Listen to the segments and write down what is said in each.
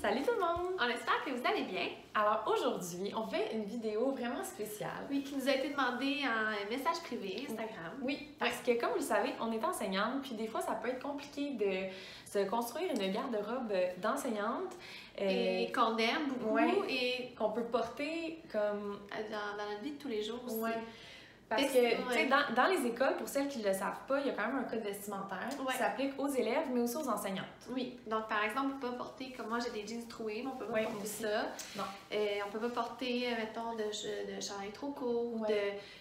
Salut tout le monde! On espère que vous allez bien. Alors aujourd'hui, on fait une vidéo vraiment spéciale. Oui, qui nous a été demandée en message privé Instagram. Oui, parce que comme vous le savez, on est enseignante, puis des fois ça peut être compliqué de se construire une garde-robe d'enseignante. Et qu'on aime beaucoup et qu'on peut porter comme... dans notre vie de tous les jours aussi. Ouais. Parce que, tu sais, dans les écoles, pour celles qui ne le savent pas, il y a quand même un code vestimentaire qui s'applique aux élèves, mais aussi aux enseignantes. Oui. Donc, par exemple, on ne peut pas porter, comme moi, j'ai des jeans troués, mais on ne peut pas porter ça. Non. On ne peut pas porter, mettons, de chandail trop court,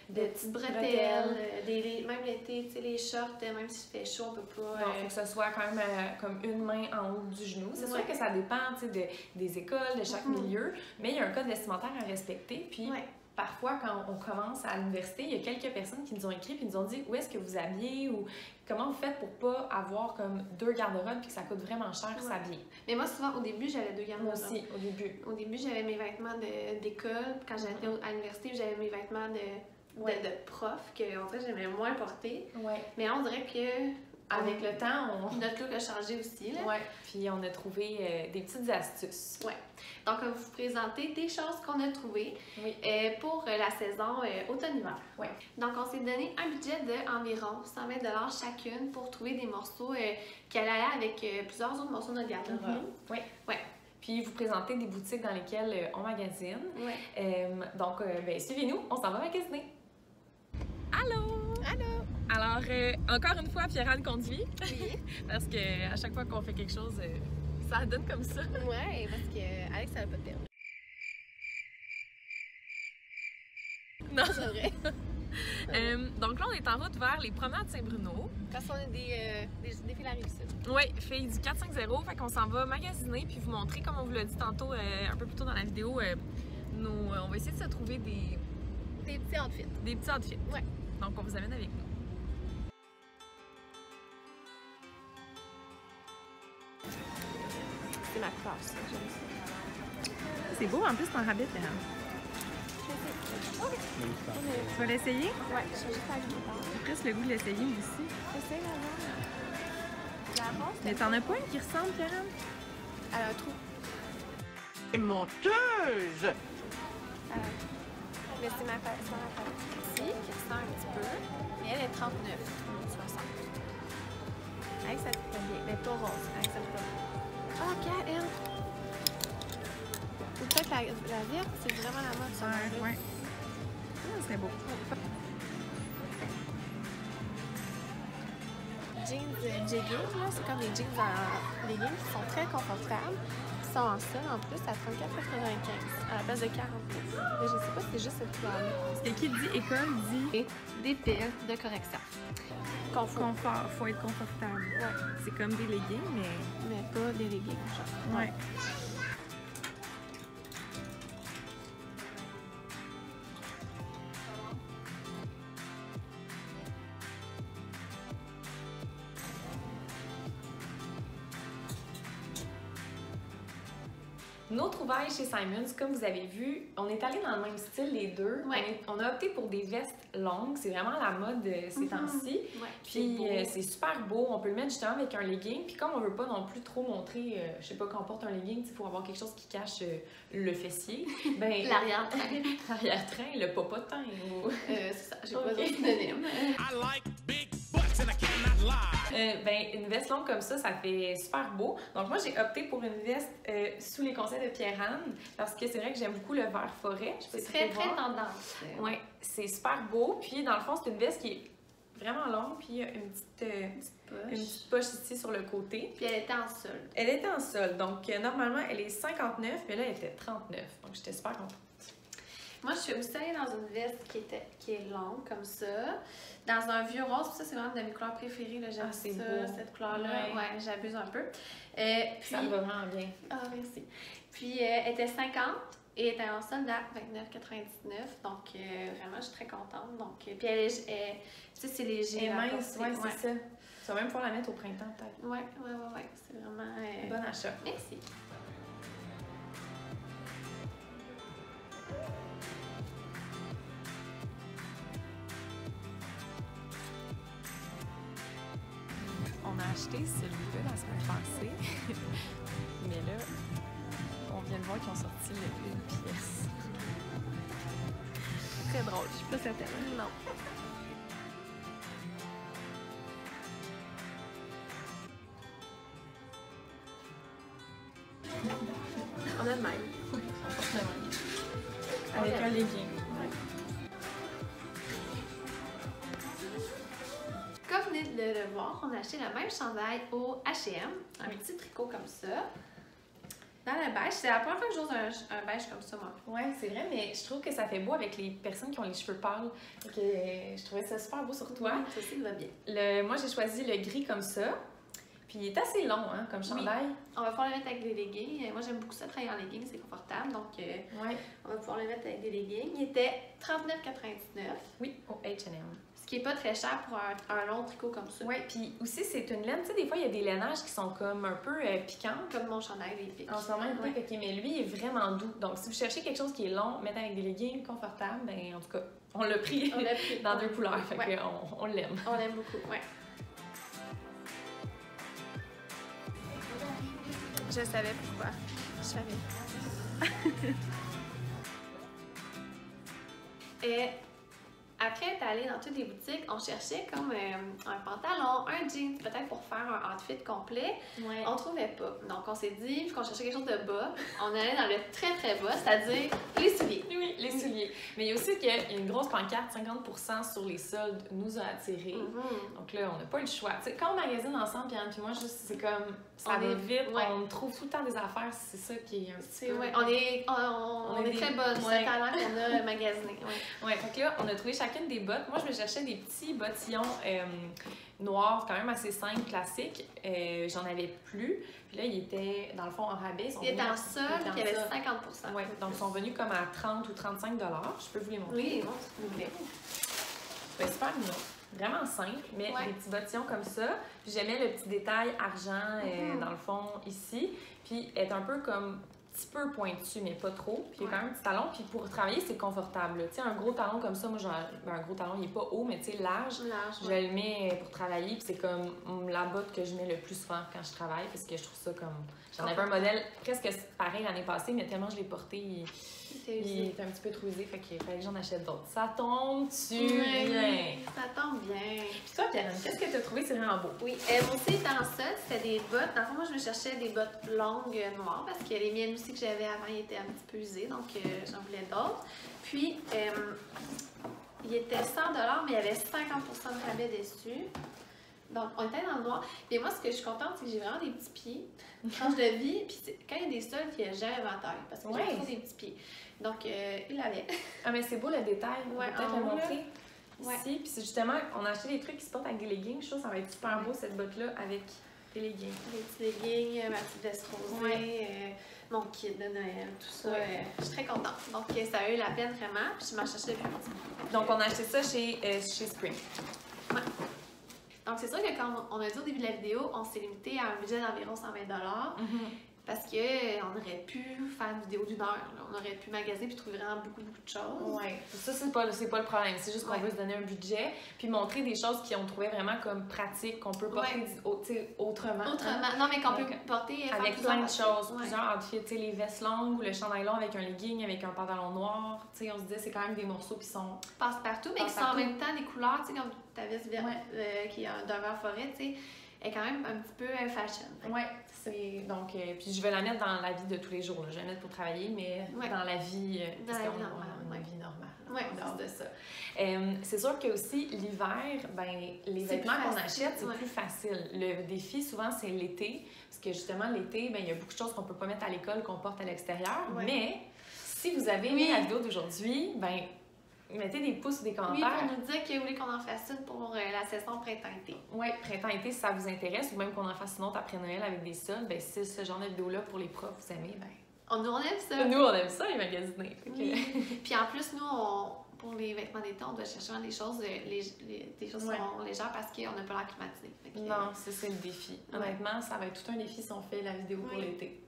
de petites bretelles, même l'été, tu sais, les shorts, même s'il fait chaud, on ne peut pas... Non, il faut que ce soit quand même comme une main en haut du genou. C'est sûr que ça dépend, tu sais, des écoles, de chaque milieu, mais il y a un code vestimentaire à respecter, puis... Parfois, quand on commence à l'université, il y a quelques personnes qui nous ont écrit et nous ont dit où est-ce que vous habillez ou comment vous faites pour pas avoir comme deux garde-robes puis que ça coûte vraiment cher s'habiller. Mais moi, souvent, au début, j'avais deux garde-robes. Moi aussi, au début. Au début, j'avais mes vêtements d'école. Quand j'étais à l'université, j'avais mes vêtements de prof que en fait, j'aimais moins porter. Mais on dirait que... Avec le temps, notre look a changé aussi. Oui, puis on a trouvé des petites astuces. Oui. Donc, on va vous présenter des choses qu'on a trouvées pour la saison automne-hiver. Oui. Donc, on s'est donné un budget d'environ 120 $ chacune pour trouver des morceaux qui allaient avec plusieurs autres morceaux de notre garde-robe. Oui. Puis vous présenter des boutiques dans lesquelles on magasine. Donc, suivez-nous, on s'en va magasiner. Allô! Allô! Alors, encore une fois, Pierre-Anne conduit. Oui. Parce qu'à chaque fois qu'on fait quelque chose, ça donne comme ça. Ouais, parce que Alex, ça va pas de permis. Non. C'est vrai. Donc là, on est en route vers les promenades Saint-Bruno. Parce qu'on a des défis la Rive-Sud. Oui, fille du 450, fait qu'on s'en va magasiner puis vous montrer, comme on vous l'a dit tantôt, un peu plus tôt dans la vidéo, on va essayer de se trouver des petits outfits. Des petits outfits. Ouais. Donc, on vous amène avec nous. C'est ma classe, j'aime ça. C'est beau, en plus, ton habit, là. Tu vas l'essayer? Ouais, je vais juste aller J'ai presque le goût de l'essayer, moi aussi. Essaye la vente. Mais t'en as pas une qui ressemble, Pierre-Anne? Elle a un trou. Menteuse! Mais c'est ma famille ici, qui ressemble un petit peu. Mais elle est 39, 60. Avec ça te fait bien. Mais pas rose, avec ça te fait bien. Ah, regarde, elle! Ou peut-être la verte, c'est vraiment la mode, ça. Ouais. C'est beau. Jeans jeggings, là, c'est comme des jeans en leggings qui sont très confortables. Ils sont en sol en plus à 34,95 à la place de 40. Mais je sais pas si c'est juste cette couleur-là. Parce que qui dit école dit... Et des piles de correction. Confort. Faut être confortable. Ouais. C'est comme des leggings, mais pas des leggings, genre. Ouais. Nos trouvailles chez Simons, comme vous avez vu, on est allé dans le même style les deux. On a opté pour des vestes longues, c'est vraiment la mode ces temps-ci. Puis c'est super beau, on peut le mettre justement avec un legging. Puis comme on veut pas non plus trop montrer, je sais pas, quand on porte un legging, il faut avoir quelque chose qui cache le fessier. Ben, l'arrière-train. L'arrière-train, le popotin. C'est ça, j'ai pas d'autre synonyme. Une veste longue comme ça fait super beau. Donc moi, j'ai opté pour une veste sous les conseils de Pierre-Anne parce que c'est vrai que j'aime beaucoup le vert forêt. C'est très tendance. Oui, c'est super beau. Puis dans le fond, c'est une veste qui est vraiment longue. Puis il y a une petite poche ici sur le côté. Puis elle était en solde. Elle était en solde. Donc normalement, elle est 59, mais là, elle était 39. Donc j'étais super contente. Moi, je suis aussi allée dans une veste qui est longue, comme ça, dans un vieux rose. Ça, c'est vraiment de mes couleurs préférées. J'aime ça, beau. Cette couleur-là. Ouais, j'abuse un peu. Puis, ça me va vraiment bien. Ah, merci. Puis, elle était 50 et elle était en solde à 29,99. Donc, vraiment, je suis très contente. Donc, puis, tu sais, c'est léger. Elle est mince, c'est ça. Tu vas même pouvoir la mettre au printemps, peut-être. Ouais. C'est vraiment... Bon achat. Merci. On a acheté celui-là la semaine passée. Mais là, viens de voir qu'ils ont sorti une pièce. Très drôle, je suis pas certaine. Non. On a de même. Oui, on porte le même. Avec un legging. Comme vous venez de le voir, on a acheté le même chandail au H&M, un petit tricot comme ça. Dans le beige, c'est la première fois que j'ose un beige comme ça, moi. Ouais, c'est vrai, mais je trouve que ça fait beau avec les personnes qui ont les cheveux pâles. Donc, je trouvais ça super beau sur toi. Oui, ça aussi, il va bien. Moi, j'ai choisi le gris comme ça. Puis il est assez long, hein, comme chandail. Oui. On va pouvoir le mettre avec des leggings. Moi, j'aime beaucoup ça, travailler en leggings, c'est confortable. Donc, on va pouvoir le mettre avec des leggings. Il était $39,99. Oui, au H&M. Ce qui est pas très cher pour un long tricot comme ça. Oui, puis aussi, c'est une laine. Tu sais, des fois, il y a des lainages qui sont comme un peu piquants. Comme mon chandail, il est piqué. En ce moment, il est piqué, mais lui, il est vraiment doux. Donc, si vous cherchez quelque chose qui est long, mettre avec des leggings confortables, ben en tout cas, on l'a pris, dans 2 couleurs. Fait qu'on l'aime. On l'aime beaucoup, oui. Je savais pourquoi. Je savais. Et après être allé dans toutes les boutiques, on cherchait comme un pantalon, un jean, peut-être pour faire un outfit complet. Ouais. On trouvait pas. Donc on s'est dit, vu qu'on cherchait quelque chose de bas, on allait dans le très très bas, c'est-à-dire les souliers. Oui, les souliers. Mais il y a aussi qu'il y a une grosse pancarte, 50% sur les soldes nous a attirés. Donc là, on n'a pas eu le choix. Tu sais, quand on magasine ensemble, Pierre et moi, juste, c'est comme, ça va vite, on trouve tout le temps des affaires, c'est ça qui est un petit peu... On est très bonnes, c'est le talent qu'on a magasiné. Ouais, fait que là, on a trouvé chacune des bottes. Moi, je me cherchais des petits bottillons noirs, quand même assez simples, classiques. J'en avais plus. Puis là, il était, dans le fond, en rabais. Il était en solde, puis il y avait 50%. Oui, donc ils sont venus comme à 30 ou 35 $. Je peux vous les montrer. Oui, bon, s'il vous plaît. C'est super mignon. Vraiment simple, mais des petits bottillons comme ça. Puis j'aimais le petit détail argent, dans le fond, ici. Puis être un peu comme un petit peu pointu, mais pas trop. Puis il y a quand même un petit talon. Puis pour travailler, c'est confortable. Tu sais, un gros talon comme ça, moi, un gros talon, il est pas haut, mais tu sais, large. Je le mets pour travailler. Puis c'est comme la botte que je mets le plus souvent quand je travaille, parce que je trouve ça comme... J'en avais un modèle presque pareil l'année passée, mais tellement je l'ai porté, il était un petit peu trop usé, fait qu'il fallait que j'en achète d'autres. Ça tombe-tu bien? Ça tombe bien. Puis toi, Pierre, qu'est-ce que tu as trouvé? C'est vraiment beau. Oui, moi aussi, dans ça, c'était des bottes. Dans le fond, moi, je me cherchais des bottes longues noires parce que les miennes aussi que j'avais avant, ils étaient un petit peu usées, donc j'en voulais d'autres. Puis, il était 100 $, mais il y avait 50% de rabais dessus. Donc, on était dans le noir. Et moi, ce que je suis contente, c'est que j'ai vraiment des petits pieds. Quand je le vis, puis quand il y a des soldes, il n'y a jamais ma taille, parce que j'ai trop des petits pieds. Donc, il l'avait. Ah, mais c'est beau le détail. On va peut-être le montrer ici. Puis c'est justement, on a acheté des trucs qui se portent avec des leggings. Je trouve que ça va être super beau, cette botte-là, avec des leggings. Des petits leggings, ma petite veste rosée, mon kit de Noël, tout ça. Je suis très contente. Donc, ça a eu la peine vraiment. Puis je m'en cherchais plus petit. Donc, on a acheté ça chez Spring. Ouais. Donc, c'est sûr que quand on a dit au début de la vidéo, on s'est limité à un budget d'environ 120 $. Parce qu'on aurait pu faire une vidéo d'1 heure. Là. On aurait pu magasiner puis trouver vraiment beaucoup de choses. Oui, ça, c'est pas le problème. C'est juste qu'on veut se donner un budget puis montrer des choses qu'on trouvait vraiment comme pratiques, qu'on peut porter autrement. Autrement. Non, mais qu'on peut porter avec plein de choses, plusieurs outfits. Tu sais, les vestes longues ou le chandail long avec un legging, avec un pantalon noir. Tu sais, on se disait, c'est quand même des morceaux qui sont... Passe-partout, mais qui sont en même temps des couleurs, tu sais, comme ta veste verte qui est d'un vert forêt, tu sais, est quand même un petit peu fashion. Oui, c'est... Donc, puis je vais la mettre dans la vie de tous les jours. Là. Je vais la mettre pour travailler, mais dans la vie... Dans la vie normale. Une vie normale. Oui, en dehors de ça. C'est sûr que aussi l'hiver, ben, les vêtements qu'on achète, c'est plus facile. Le défi, souvent, c'est l'été. Parce que justement, l'été, ben, il y a beaucoup de choses qu'on peut pas mettre à l'école, qu'on porte à l'extérieur. Mais si vous avez aimé la vidéo d'aujourd'hui, ben, mettez des pouces ou des commentaires. Oui, pour nous dire que vous voulez qu'on en fasse une pour la saison printemps-été. Oui, printemps-été, si ça vous intéresse, ou même qu'on en fasse une autre après Noël avec des soldes, ben, si ce genre de vidéo-là pour les profs, vous aimez, ben... Nous, on aime ça. Nous, on aime ça, les magasiner. Puis en plus, nous, pour les vêtements d'été, on doit chercher des choses, des choses qui sont légères parce qu'on n'a pas l'air climatisé. Non, c'est le défi. Honnêtement, ça va être tout un défi si on fait la vidéo pour l'été.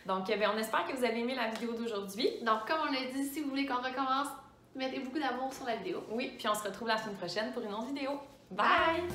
Donc, ben, on espère que vous avez aimé la vidéo d'aujourd'hui. Donc, comme on l'a dit, si vous voulez qu'on recommence, mettez beaucoup d'amour sur la vidéo. Oui, puis on se retrouve la semaine prochaine pour une autre vidéo. Bye!